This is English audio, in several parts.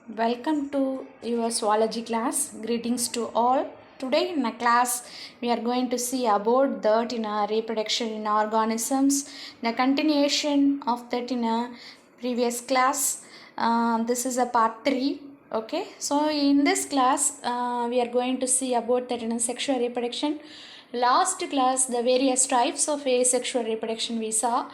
Welcome to your zoology class. Greetings to all. Today in a class we are going to see about that in a reproduction in organisms. The continuation of that in a previous class. This is a part 3. Okay. So in this class we are going to see about that in a sexual reproduction. Last class the various types of asexual reproduction we saw.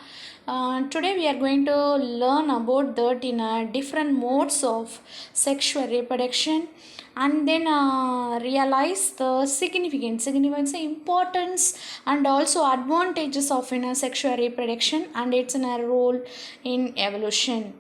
Today we are going to learn about that in different modes of sexual reproduction and then realize the significance, importance and also advantages of sexual reproduction and its role in evolution.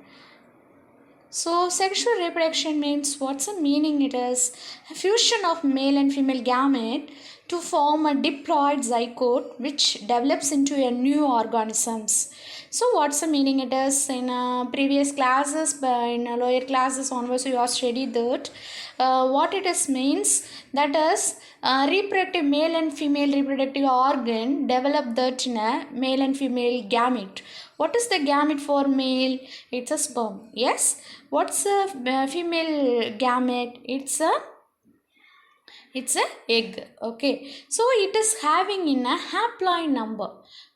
So sexual reproduction means what's the meaning? It is a fusion of male and female gamete to form a diploid zygote which develops into a new organisms. So what's the meaning? It is in previous classes, in lower classes onwards you have studied that what it is means, that is reproductive male and female reproductive organ develop that in a male and female gamete. What is the gamete for male? It's a sperm. Yes. What's a female gamete? It's a egg. Okay. So it is having in a haploid number.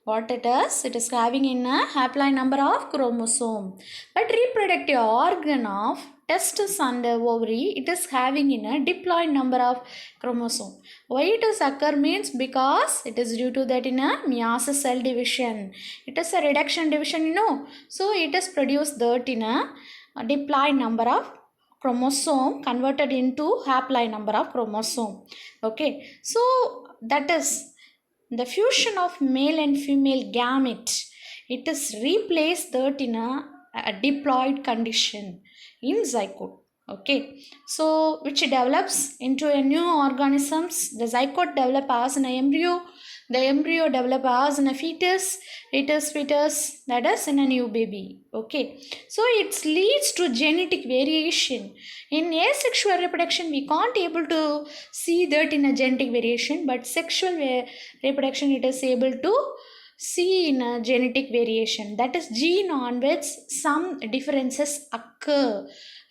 What it is? It is having in a haploid number of chromosome. But reproductive organ of testis and ovary, it is having in a diploid number of chromosome. Why it is occur means because it is due to that in a meiosis cell division. It is a reduction division, So it is produced that in a diploid number of chromosome converted into haploid number of chromosome. Okay, so that is the fusion of male and female gamete. It is replaced that in a diploid condition in zygote. Okay, so which develops into a new organisms. The zygote develop as an embryo. The embryo develop as in a fetus. Fetus that is in a new baby. Okay, so it leads to genetic variation. In asexual reproduction we can't able to see that in a genetic variation, but sexual reproduction it is able to see in a genetic variation. That is gene on which some differences occur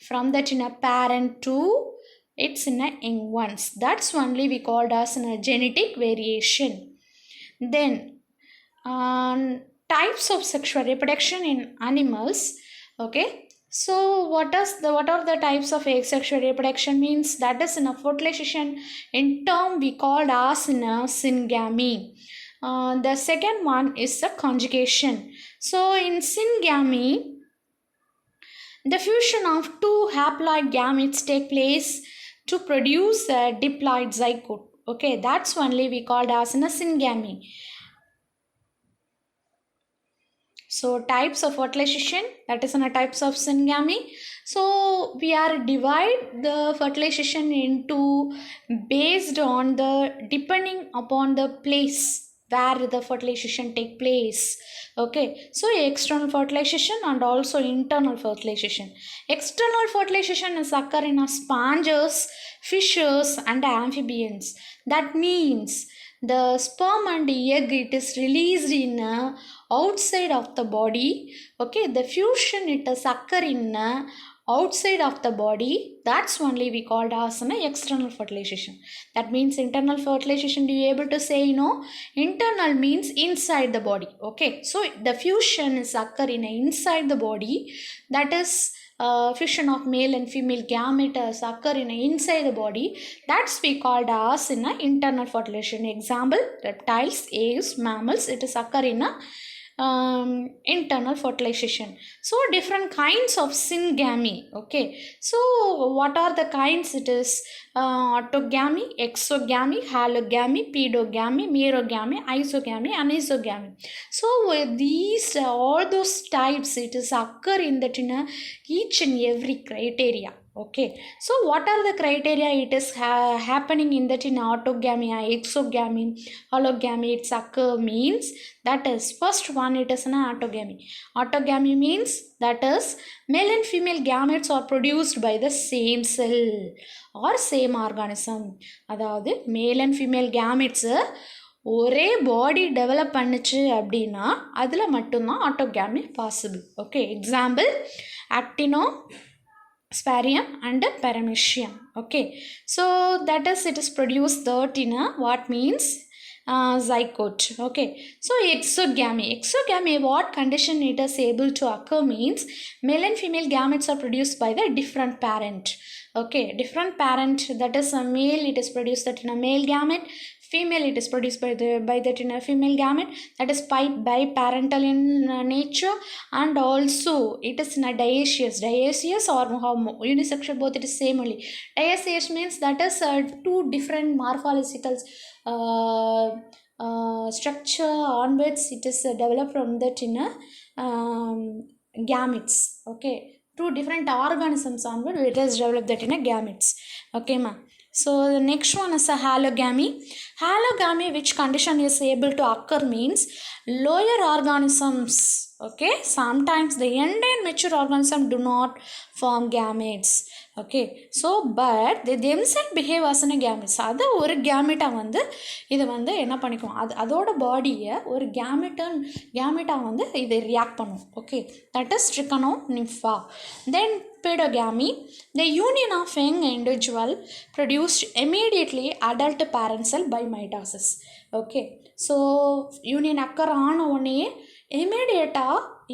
from that in a parent to its in a young ones. That's only we called as in a genetic variation. Then types of sexual reproduction in animals. Okay, so what are the types of asexual reproduction means? That is in a fertilization in term we called as in a syngamy. The second one is the conjugation. So in syngamy, the fusion of two haploid gametes take place to produce a diploid zygote. Okay, that's only we called as in a syngamy. So types of fertilization, that is in a types of syngamy. So we are divide the fertilization into based on the depending upon the place where the fertilization take place. Okay, so external fertilization and also internal fertilization. External fertilization is occur in sponges, fishes and amphibians. That means the sperm and egg it is released in outside of the body. Okay, the fusion it is occur in outside of the body. That's only we called as an external fertilization. That means internal fertilization, do you able to say internal means inside the body. Okay, so the fusion is occur in inside the body. That is fusion of male and female gametes occur in inside the body. That's we called as in internal fertilization. Example, reptiles, aves, mammals, it is occur in internal fertilization. So different kinds of syngamy. Okay, so what are the kinds? It is autogamy, exogamy, halogamy, pedogamy, merogamy, isogamy, anisogamy. So these all those types it is occur in that in each and every criteria. Okay, so what are the criteria it is happening in that in autogamy, exogamy, hologamy it's occur means? That is first one, it is an autogamy. Autogamy means that is male and female gametes are produced by the same cell or same organism. அதாவது male and female gametes ஒரே பாடி develop பண்ணுச்சு அப்படின்னா அதில் மட்டும்தான் autogamy possible. Okay, example ஆக்டினோ sphaerium and paramecium. Okay, so that is, it is produced that in a what means zygote. Okay, so exogamy, what condition it is able to occur means male and female gametes are produced by the different parent. Okay, different parent, that is a male, it is produced that in a male gamete, female it is produced by that in a female gamete, that is biparental in nature, and also it is in a dioecious or unisexual, both it is same only. Dioecious means that is two different morphological structure onwards, it is developed from that in a gametes. Okay, two different organisms onward it is developed that in a gametes. Okay ma. So the next one is a halogamy. Halogamy, which condition is able to occur means lower organisms. Okay, sometimes the end and mature organism do not form gametes. Okay, so but they themselves behave as a gametes. அது ஒரு கேமெட்டா வந்து இது வந்து என்ன பண்ணிக்கும், அதோட பாடியை ஒரு கேமெட்டா வந்து இது ரியாக்ட் பண்ணும். Okay, that is trichonympha. Then pedogamy, the union of young individual produced immediately adult parent cell by mitosis. Okay, so union occur ஆன உடனே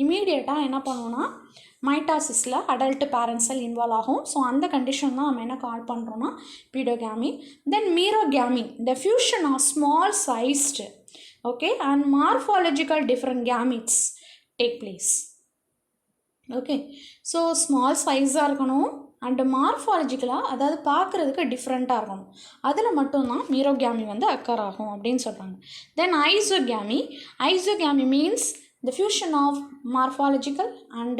இமீடியட்டாக என்ன பண்ணுவோன்னா மைட்டாசிஸில் அடல்ட் பேரண்ட் செல் இன்வால்வ் ஆகும். ஸோ அந்த கண்டிஷன் தான் நம்ம என்ன கால் பண்ணுறோன்னா paedogamy. Then merogamy, the fusion of small sized okay and morphological different gametes take place. Okay, so small சைஸாக இருக்கணும் அண்டு மார்ஃபாலஜிக்கலாக, அதாவது பார்க்குறதுக்கு டிஃப்ரெண்ட்டாக இருக்கணும், அதில் மட்டும்தான் மீரோகாமி வந்து அக்கர் ஆகும் அப்படின்னு சொல்கிறாங்க. Then isogamy means the fusion of morphological and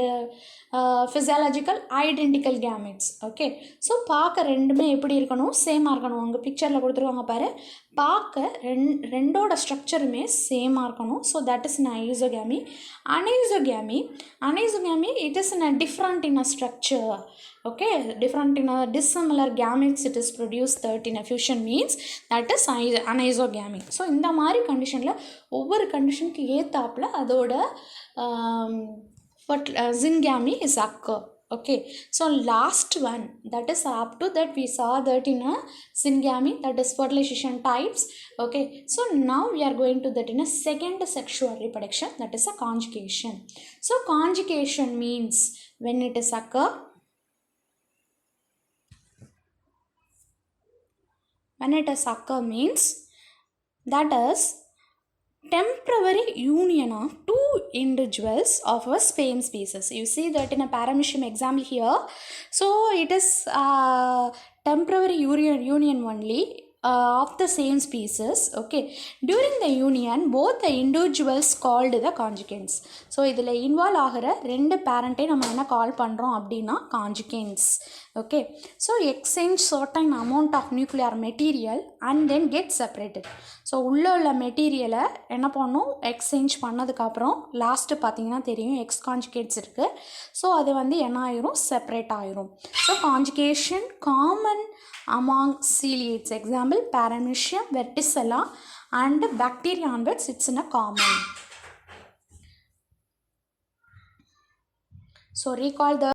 physiological identical gametes. Okay, so பார்க்க ரெண்டுமே எப்படி இருக்கணும், சேமாக இருக்கணும். அங்கே பிக்சரில் கொடுத்துருவாங்க பாரு, பார்க்க ரெண்டோட ஸ்ட்ரக்சருமே சேமாக இருக்கணும். So that is in isogamy. Anisogamy it is in a different in a structure. Okay, different in a dissimilar gametes it is produced that in a fusion means that is anisogamy. So இந்த மாதிரி கண்டிஷனில் ஒவ்வொரு கண்டிஷனுக்கு ஏற்றாப்புல அதோட syngamy is occur. Okay, so last one, that is up to that we saw that in a syngamy, that is fertilization types. Okay, so now we are going to that in a second sexual reproduction, that is a conjugation. So conjugation means when it is occur, means that is temporary union of two individuals of a same species. You see that in a paramecium example here. So it is temporary union only of the same species. Okay, during the union both the individuals called the conjugates. So இதில் involve ஆகிற ரெண்டு பேரண்ட்டே நம்ம என்ன call பண்ணுறோம் அப்படின்னா conjugants. Okay, so exchange certain amount of nuclear material and then get separated. So உள்ள மெட்டீரியலை என்ன பண்ணும், எக்ஸ்சேஞ்ச் பண்ணதுக்கப்புறம் லாஸ்ட்டு பார்த்தீங்கன்னா தெரியும் எக்ஸ் கான்ஜுகேட்ஸ் இருக்குது. ஸோ அது வந்து என்ன ஆயிரும், செப்பரேட் ஆயிரும். So conjugation common among ciliates, example paramecium, verticilla and bacteria onwards it's in a common. So recall the